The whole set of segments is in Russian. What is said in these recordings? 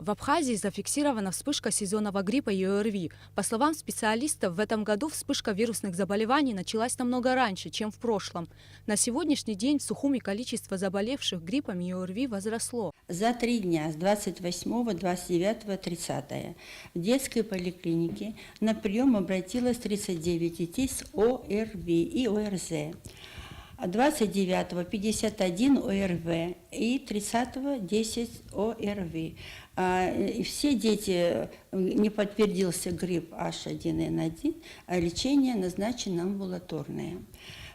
В Абхазии зафиксирована вспышка сезонного гриппа и ОРВИ. По словам специалистов, в этом году вспышка вирусных заболеваний началась намного раньше, чем в прошлом. На сегодняшний день в Сухуми количество заболевших гриппом и ОРВИ возросло. За 3 дня с 28, 29, 30 в детской поликлинике на прием обратилось 39 детей с ОРВИ и ОРЗ. 29-го 51 ОРВ и 30-го 10 ОРВИ. И все дети, не подтвердился грипп H1N1, а лечение назначено амбулаторное.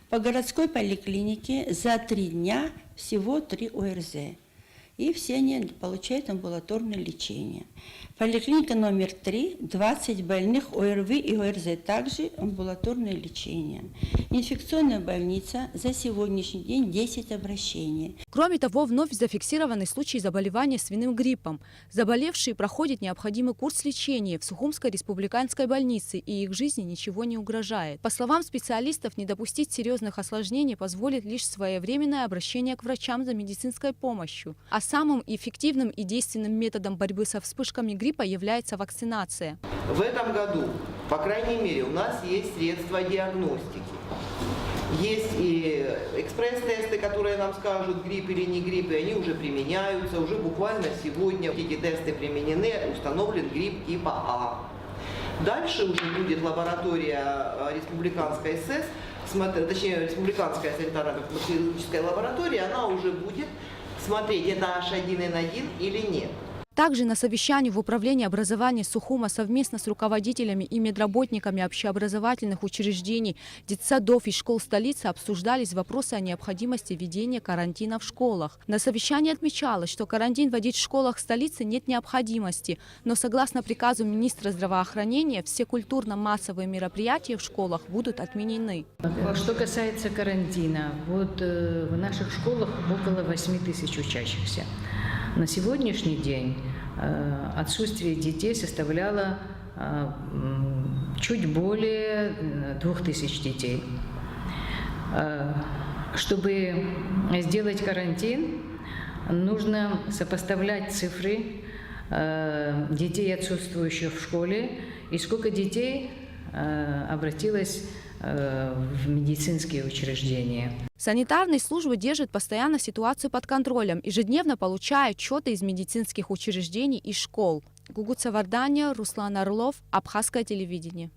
По городской поликлинике за 3 дня всего 3 ОРЗ. И все они получают амбулаторное лечение. Поликлиника номер 3, 20 больных ОРВИ и ОРЗ, также амбулаторное лечение. Инфекционная больница, за сегодняшний день 10 обращений. Кроме того, вновь зафиксированы случаи заболевания свиным гриппом. Заболевшие проходят необходимый курс лечения в Сухумской республиканской больнице, и их жизни ничего не угрожает. По словам специалистов, не допустить серьезных осложнений позволит лишь своевременное обращение к врачам за медицинской помощью. А самым эффективным и действенным методом борьбы со вспышками гриппа является вакцинация. В этом году, по крайней мере, у нас есть средства диагностики. Есть и экспресс-тесты, которые нам скажут, грипп или не грипп, и они уже применяются. Уже буквально сегодня эти тесты применены, установлен грипп типа А. Дальше уже будет лаборатория республиканской СС, точнее, республиканская санитарно-эпидемиологическая лаборатория, она уже будет смотреть, это H1N1 или нет. Также на совещании в Управлении образования Сухума совместно с руководителями и медработниками общеобразовательных учреждений, детсадов и школ столицы обсуждались вопросы о необходимости введения карантина в школах. На совещании отмечалось, что карантин вводить в школах столицы нет необходимости, но согласно приказу министра здравоохранения все культурно-массовые мероприятия в школах будут отменены. Что касается карантина, вот в наших школах около 8 тысяч учащихся. На сегодняшний день отсутствие детей составляло чуть более 2000 детей. Чтобы сделать карантин, нужно сопоставлять цифры детей, отсутствующих в школе, и сколько детей обратилось в медицинские учреждения. Санитарные службы держат постоянно ситуацию под контролем, ежедневно получая отчеты из медицинских учреждений и школ. Гугуца Вардания, Руслан Орлов, Абхазское телевидение.